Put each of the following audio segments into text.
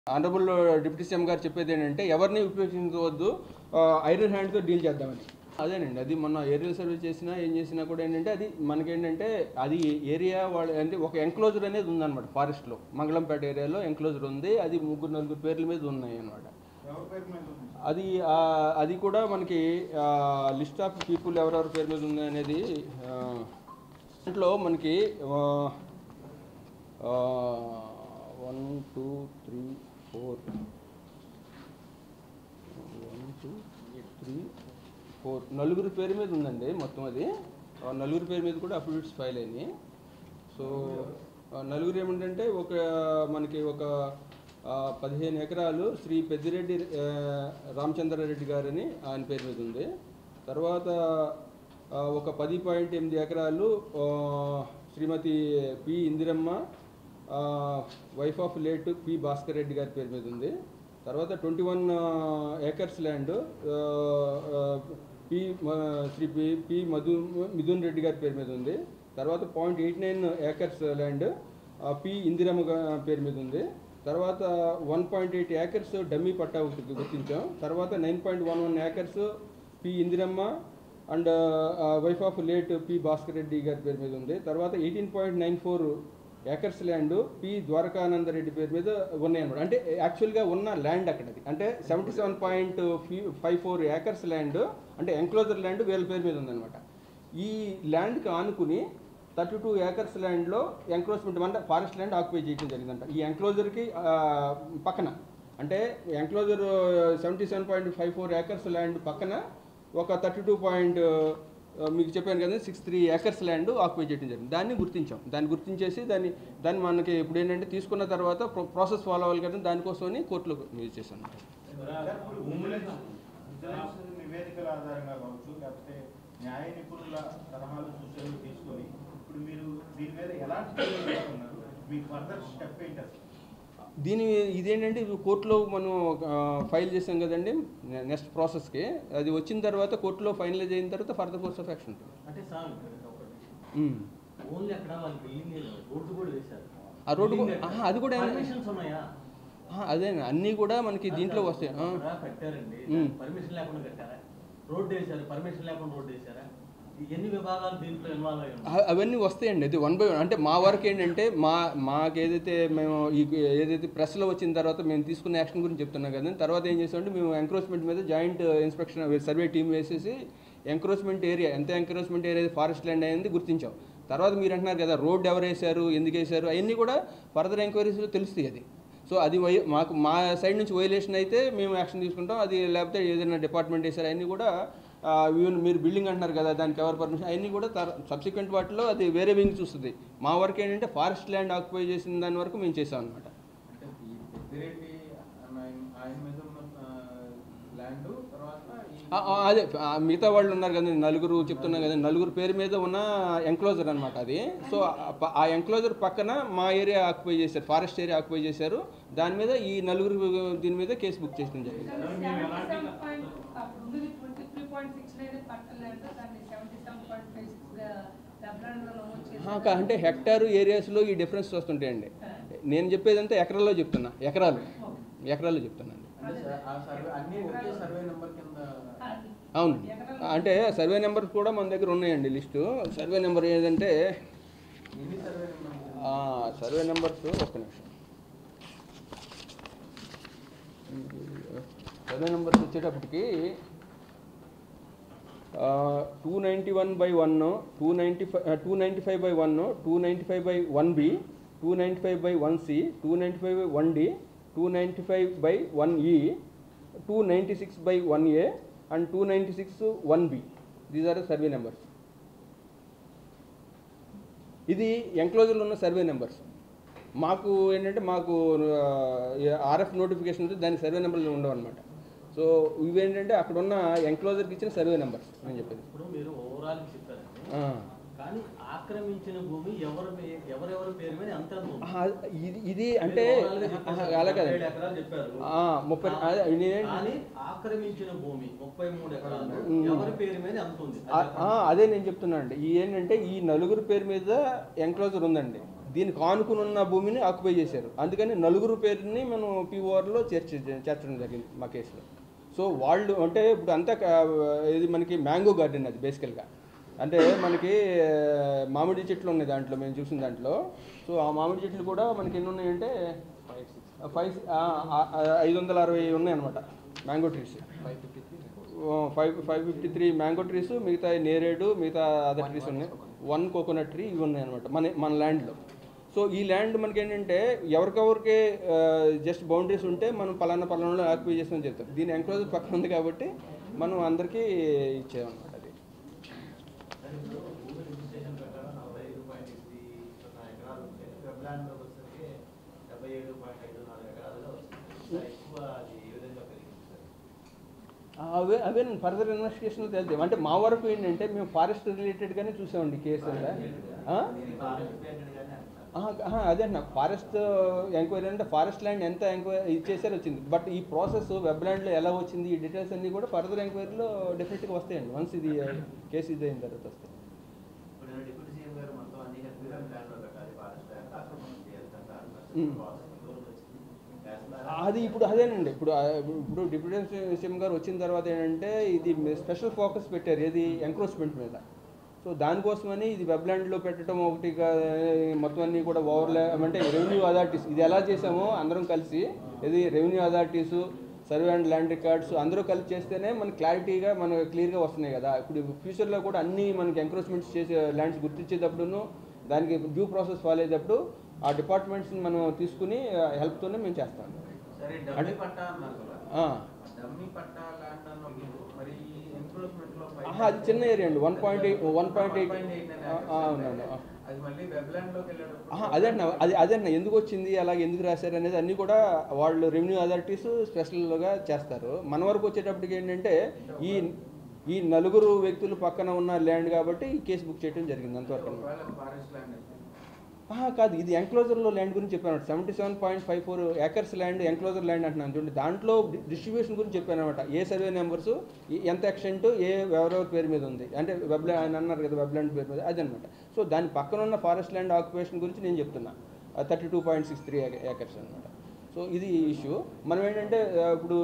Honourable deputy CM గారు చెప్పేది ఏంటంటే ఎవరిని ఉపయోగించవద్దు, ఐరన్ హ్యాండ్తో డీల్ చేద్దామని. అదేనండి, అది మొన్న ఏరియల్ సర్వే చేసినా ఏం చేసినా కూడా ఏంటంటే అది మనకేంటంటే అది ఏరియా వాళ్ళు అంటే ఒక ఎంక్లోజర్ అనేది ఉందన్నమాట. ఫారెస్ట్లో మంగళంపేట ఏరియాలో ఎంక్లోజర్ ఉంది. అది 3-4 పేర్ల మీద ఉన్నాయి అన్నమాట. అది అది కూడా మనకి లిస్ట్ ఆఫ్ పీపుల్ ఎవరెవరి పేరు మీద ఉంది అనేది దాంట్లో మనకి 1 2 3 4 నలుగురు పేరు మీద ఉందండి మొత్తం. అది నలుగురు పేరు మీద కూడా అఫిడవిట్స్ ఫైల్ అయినాయి. సో నలుగురు ఏమిటంటే మనకి ఒక 15 ఎకరాలు శ్రీ పెద్దిరెడ్డి రామచంద్రారెడ్డి గారని ఆయన పేరు మీద ఉంది. తర్వాత ఒక 10.8 ఎకరాలు Shrimati P Indiramma wife of late P Bhaskar Reddy గారి పేరు మీద ఉంది. తర్వాత 21 acres land Shri P Mithun Reddy గారి పేరు మీద ఉంది. తర్వాత 0.89 ఏకర్స్ ల్యాండ్ పి ఇందిరమ్మ పేరు మీద ఉంది. తర్వాత 1.8 ఏకర్స్ డమ్మీ పట్టా ఒకటి గుర్తించాం. తర్వాత 9.11 acres P Indiramma and wife of late P Bhaskar Reddy గారి పేరు మీద ఉంది. తర్వాత 18.94 ఏకర్స్ ల్యాండ్ పి ద్వారకానందరెడ్డి పేరు మీద ఉన్నాయన్నమాట. అంటే యాక్చువల్గా ఉన్న ల్యాండ్ అక్కడది అంటే 77.54 ఏకర్స్ ల్యాండ్ అంటే ఎంక్లోజర్ ల్యాండ్ వీళ్ళ పేరు మీద ఉందన్నమాట. ఈ ల్యాండ్కి ఆనుకుని 32 ఏకర్స్ ల్యాండ్లో ఎంక్రోచ్మెంట్ అంటే ఫారెస్ట్ ల్యాండ్ ఆక్యుపై చేయడం జరిగిందంట. ఈ ఎంక్లోజర్కి పక్కన అంటే ఎంక్లోజర్ 77.54 ఏకర్స్ ల్యాండ్ పక్కన ఒక 32. మీకు చెప్పాను కదా 63 ఏకర్స్ ల్యాండ్ ఆక్యుపై చేయడం జరిగింది. దాన్ని గుర్తించాం. దాన్ని గుర్తించేసి దాన్ని మనకి ఇప్పుడు ఏంటంటే తీసుకున్న తర్వాత ప్రాసెస్ ఫాలో అవ్వాలి కదా, దానికోసమని కోర్టులో యూజ్ చేశాను. నివేదికల ఆధారంగా కావచ్చు లేకపోతే న్యాయ నిపుణుల సలహాలు సూచనలు తీసుకొని ఇప్పుడు మీరు దీని మీద ఎలాంటి చర్యలు తీసుకున్నారు? మీ ఫర్దర్ స్టెప్ ఏంటి? ఇదేంటంటే కోర్టులో మనం ఫైల్ చేసాం కదండి నెక్స్ట్ ప్రాసెస్కి. అది వచ్చిన తర్వాత కోర్టులో ఫైనలైజ్ అయిన తర్వాత ఫర్దర్ కోర్స్ ఆఫ్ యాక్షన్ ఉంటుంది. అంటే సార్ ఓన్లీ అక్కడ వాళ్ళు బిల్డింగ్ రోడ్డు కూడా వేశారు. ఆ రోడ్డు అది కూడా పర్మిషన్స్ ఉన్నాయా? అదే అన్నీ కూడా మనకి దీంట్లో వస్తాయి. కట్టారండి, పర్మిషన్ లేకుండా కట్టారా? రోడ్డు వేశారు, పర్మిషన్ లేకుండా రోడ్డు వేశారా? ఎన్ని విభాగాలు దీంట్లో ఇన్వాల్వ్ అయ్యాయి? అవన్నీ వస్తాయండి. అది 1 by 1 అంటే మా వర్క్ ఏంటంటే మాకు మేము ఏదైతే ప్రెస్లో వచ్చిన తర్వాత మేము తీసుకున్న యాక్షన్ గురించి చెప్తున్నాం కదండి. తర్వాత ఏం చేసామంటే మేము ఎంక్రోచ్మెంట్ మీద జాయింట్ ఇన్స్పెక్షన్ సర్వే టీం వేసేసి ఎంక్రోచ్మెంట్ ఏరియా ఎంత ఎంక్రోచ్మెంట్ ఏరియా ఫారెస్ట్ ల్యాండ్ అయింది గుర్తించాం. తర్వాత మీరు అంటున్నారు కదా రోడ్డు ఎవరు వేశారు, ఎందుకు వేశారు, అవన్నీ కూడా ఫర్దర్ ఎంక్వైరీస్లో తెలుస్తాయి. అది సో అది మా సైడ్ నుంచి వైలేషన్ అయితే మేము యాక్షన్ తీసుకుంటాం. అది లేకపోతే ఏదైనా డిపార్ట్మెంట్ వేశారు అవన్నీ కూడా మీరు బిల్డింగ్ అంటున్నారు కదా దానికి ఎవరు పర్మిషన్ అవన్నీ కూడా సబ్సిక్వెంట్ వాటిలో అది వేరే వింగ్ చూస్తుంది. మా వర్క్ ఏంటంటే ఫారెస్ట్ ల్యాండ్ ఆక్యుపై చేసిన దాని వరకు మేము చేసాం అనమాట. అదే మిగతా వాళ్ళు ఉన్నారు కదా నలుగురు చెప్తున్నాం కదా, నలుగురు పేరు మీద ఉన్న ఎంక్లోజర్ అనమాట అది. సో ఆ ఎంక్లోజర్ పక్కన మా ఏరియా ఆక్యుపై చేశారు, ఫారెస్ట్ ఏరియా ఆక్యుపై చేశారు. దాని మీద ఈ నలుగురు దీని మీద కేసు బుక్ చేయడం జరిగింది. అంటే హెక్టారు ఏరియాస్లో ఈ డిఫరెన్స్ వస్తుంటాయండి. నేను చెప్పేదంతా ఎకరాల్లో చెప్తున్నాను. అవును, అంటే సర్వే నెంబర్ కూడా మన దగ్గర ఉన్నాయండి లిస్టు. సర్వే నెంబర్ ఏదంటే సర్వే నెంబర్స్ ఒక్క నిమిషం. సర్వే నెంబర్స్ వచ్చేటప్పటికి 291/1, 295/1, 295/1B, 295/1C, 295/1D, 295/1E, 296/1A and 296/1B. These are the survey numbers. ఇది ఎంక్లోజర్లో ఉన్న సర్వే నెంబర్స్. మాకు ఏంటంటే ఆర్ఎఫ్ నోటిఫికేషన్ ఉంది, దానికి సర్వే నెంబర్లు ఉండవు అనమాట. సో ఇవేంటంటే అక్కడ ఉన్న ఎంక్లోజర్కి ఇచ్చిన సర్వే నెంబర్స్ నేను చెప్పేది. ఇప్పుడు మీరు ఓవరాల్ చెప్పారండి, కానీ ఆక్రమించిన భూమి ఎవరెవరి పేరు మీద అంత ఇది అంటే అలా కదా 7 ఎకరాలు చెప్పారు. 30 ఆక్రమించిన భూమి 33 ఎకరాలు ఎవరి పేరు మీద అంత ఉంది. అదే నేను చెప్తున్నా అండి. ఏంటంటే ఈ నలుగురు పేరు మీద ఎంక్లోజర్ ఉందండి. దీనికి ఆనుకుని ఉన్న భూమిని ఆక్యుపై చేశారు. అందుకని నలుగురు పేరుని మనం పీఓఆర్లో చేర్చడం జరిగింది మా కేసులో. సో వాళ్ళు అంటే ఇప్పుడు అంతా ఇది మనకి మ్యాంగో గార్డెన్ అది బేసికల్గా. అంటే మనకి మామిడి చెట్లు ఉన్నాయి దాంట్లో, మేము చూసిన దాంట్లో. సో ఆ మామిడి చెట్లు కూడా మనకి ఎన్ని ఉన్నాయంటే 560 ఉన్నాయన్నమాట మ్యాంగో ట్రీస్. 553 మ్యాంగో ట్రీస్, మిగతా నేరేడు, మిగతా అదర్ ట్రీస్ ఉన్నాయి. 1 కోకోనట్ ట్రీ ఇవి ఉన్నాయన్నమాట మన ల్యాండ్లో. సో ఈ ల్యాండ్ మనకి ఏంటంటే ఎవరికెవరికి జస్ట్ బౌండరీస్ ఉంటే మనం పలానాలో ఆక్యుపై చేస్తామని చెప్తాం. దీని ఎంక్లోజర్ పక్కన ఉంది కాబట్టి మనం అందరికీ ఇచ్చామన్నమాట. అది అవే ఫర్దర్ ఇన్వెస్టిగేషన్లో తెలుద్దాం. అంటే మా వరకు ఏంటంటే మేము ఫారెస్ట్ రిలేటెడ్గానే చూసామండి కేసు. అదే అన్న ఫారెస్ట్ ఎంక్వైరీ అంటే ఫారెస్ట్ ల్యాండ్ ఎంత ఎంక్వైరీ ఇచ్చేసారి వచ్చింది. బట్ ఈ ప్రాసెస్ వెబ్ ల్యాండ్లో ఎలా వచ్చింది, ఈ డీటెయిల్స్ అన్నీ కూడా ఫర్దర్ ఎంక్వైరీలో డెఫినెట్గా వస్తాయండి. వన్స్ ఇది కేసు ఇది అయిన తర్వాత వస్తాయి. అది ఇప్పుడు అదేనండి. ఇప్పుడు డిప్యూటీ సీఎం గారు వచ్చిన తర్వాత ఏంటంటే ఇది స్పెషల్ ఫోకస్ పెట్టారు ఏది ఎంక్రోచ్మెంట్ మీద. సో దానికోసమని ఇది వెబ్ ల్యాండ్లో పెట్టడం ఒకటి మొత్తం అన్నీ కూడా అంటే రెవెన్యూ అథారిటీస్ ఇది ఎలా చేసామో అందరం కలిసి, ఇది revenue authorities, survey and land records అందరూ కలిసి చేస్తేనే మనకి క్లారిటీగా మనకు క్లియర్గా వస్తున్నాయి కదా. ఇప్పుడు ఫ్యూచర్లో కూడా అన్నీ మనకి ఎంక్రోచ్మెంట్స్ చేసే ల్యాండ్స్ గుర్తించేటప్పుడును దానికి డ్యూ ప్రాసెస్ ఫాలో అయ్యేటప్పుడు ఆ డిపార్ట్మెంట్స్ని మనం తీసుకుని హెల్ప్తోనే మేము చేస్తాం. అది చిన్న ఏరియా అండి, 1.8. అవునండి. అదే అన్న ఎందుకు వచ్చింది అలాగే ఎందుకు రాశారు అనేది అన్నీ కూడా వాళ్ళు రెవెన్యూ అథారిటీస్ స్పెషల్గా చేస్తారు. మన వరకు వచ్చేటప్పటికి ఏంటంటే ఈ నలుగురు వ్యక్తులు పక్కన ఉన్న ల్యాండ్ కాబట్టి ఈ కేసు బుక్ చేయడం జరిగింది అంతవరకు. కాదు, ఇది ఎంక్లోజర్లో ల్యాండ్ గురించి చెప్పాను. 77.54 ఏకర్స్ ల్యాండ్ ఎంక్లోజర్ ల్యాండ్ అంటున్నాను చూడండి. దాంట్లో డిస్ట్రిబ్యూషన్ గురించి చెప్పాను అనమాట. ఏ సర్వే నెంబర్స్, ఎంత ఎక్స్టెంట్, ఎవరెవరి పేరు మీద ఉంది, అంటే వెబ్ ల్యాండ్ అన్నారు కదా, వెబ్ ల్యాండ్ పేరు మీద అదనమాట. సో దాని పక్కన ఉన్న ఫారెస్ట్ ల్యాండ్ ఆక్యుపేషన్ గురించి నేను చెప్తున్నా. 32.63 ఏకర్స్ అనమాట. సో ఇది ఇష్యూ. మనం ఏంటంటే ఇప్పుడు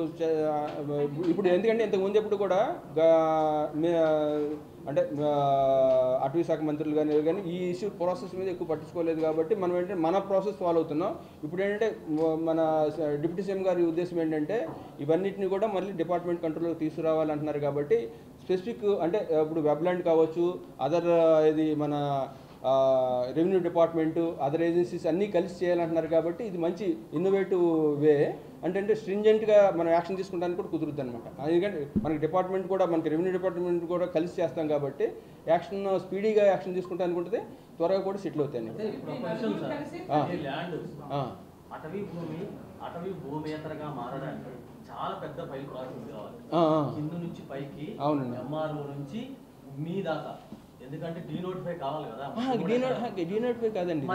ఎందుకంటే ఇంతకుముందు ఎప్పుడు కూడా అంటే అటవీ శాఖ మంత్రులు కానీ ఈ ఇష్యూ ప్రాసెస్ మీద ఎక్కువ పట్టించుకోలేదు కాబట్టి మనం ఏంటంటే మన ప్రాసెస్ ఫాలో అవుతున్నాం. ఇప్పుడు ఏంటంటే మన డిప్యూటీ సీఎం గారి ఉద్దేశం ఏంటంటే ఇవన్నిటిని కూడా మళ్ళీ డిపార్ట్మెంట్ కంట్రోల్లోకి తీసుకురావాలంటున్నారు కాబట్టి స్పెసిఫిక్ అంటే ఇప్పుడు వెబ్ ల్యాండ్ కావచ్చు, అదర్ ఇది మన రెవెన్యూ డిపార్ట్మెంటు, అదర్ ఏజెన్సీస్ అన్నీ కలిసి చేయాలంటున్నారు కాబట్టి ఇది మంచి ఇన్నోవేటివ్ వే. అంటే స్ట్రింజెంట్గా మనం యాక్షన్ తీసుకుంటానికి కూడా కుదురుద్ది అనమాట. ఎందుకంటే మనకి డిపార్ట్మెంట్ కూడా, మనకి రెవెన్యూ డిపార్ట్మెంట్ కూడా కలిసి చేస్తాం కాబట్టి యాక్షన్ స్పీడీగా యాక్షన్ తీసుకుంటానికి ఉంటుంది, త్వరగా కూడా సెటిల్ అవుతాయి. అటవీ భూమేతరగా మారడానికి చాలా పెద్ద ఫైల్ ప్రాసెస్ కావాలి. కింద నుంచి పైకి, అవునండి, ఎంఆర్ఓ నుంచి మీ దాకా. ఎందుకంటే డీనోటిఫై కావాలి కదా. డీనోటిఫై కాదండి,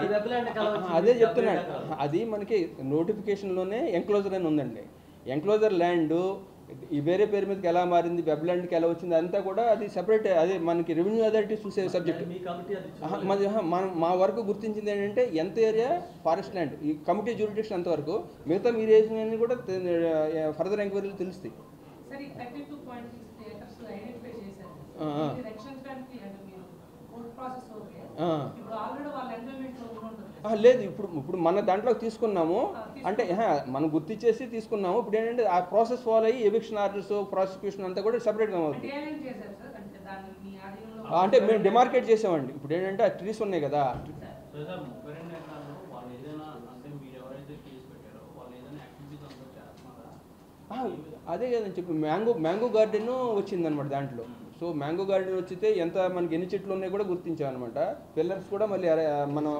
అదే చెప్తున్నాడు. అది మనకి నోటిఫికేషన్లోనే ఎంక్లోజర్ అని ఉందండి. ఎంక్లోజర్ ల్యాండ్ ఈ వేరే పేరు మీదకి ఎలా మారింది, వెబ్ ల్యాండ్కి ఎలా వచ్చింది అంతా కూడా అది సెపరేట్. అదే మనకి రెవెన్యూ అథారిటీస్ చూసే సబ్జెక్ట్. మా వరకు గుర్తించింది ఏంటంటే ఎంత ఏరియా ఫారెస్ట్ ల్యాండ్, ఈ కమిటీ జ్యూరిడిక్షన్ అంతవరకు, మిగతా మీరు వేసినవన్నీ కూడా ఫర్దర్ ఎంక్వైరీలు తెలుస్తాయి. లేదు, ఇప్పుడు మన దాంట్లోకి తీసుకున్నాము అంటే మనం గుర్తించేసి తీసుకున్నాము. ఇప్పుడు ఏంటంటే ఆ ప్రాసెస్ ఫాలో అయ్యి ఎవిక్షన్ ఆర్డర్స్, ప్రాసిక్యూషన్ అంతా కూడా సపరేట్గా అవుతుంది. అంటే మేము డిమార్కేట్ చేసామండి. ఇప్పుడు ఏంటంటే ఆ ట్రీస్ ఉన్నాయి కదా, అదే కదని చెప్పి మ్యాంగో గార్డెన్ వచ్చిందనమాట దాంట్లో. సో మ్యాంగో గార్డెన్ వచ్చితే ఎంత మనకి ఎన్ని చెట్లు ఉన్నాయి కూడా గుర్తించామన్నమాట. పిల్లర్స్ కూడా మళ్ళీ మనం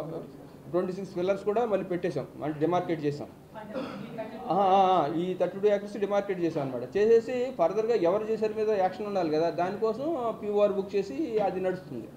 26 పిల్లర్స్ కూడా మళ్ళీ పెట్టేసాం, అంటే డిమార్కేట్ చేసాం. ఈ 32 ఏకర్స్ డిమార్కేట్ చేసాం అనమాట. చేసేసి ఫర్దర్గా ఎవరు చేశారు మీద యాక్షన్ ఉండాలి కదా, దానికోసం పీఓఆర్ బుక్ చేసి అది నడుస్తుంది.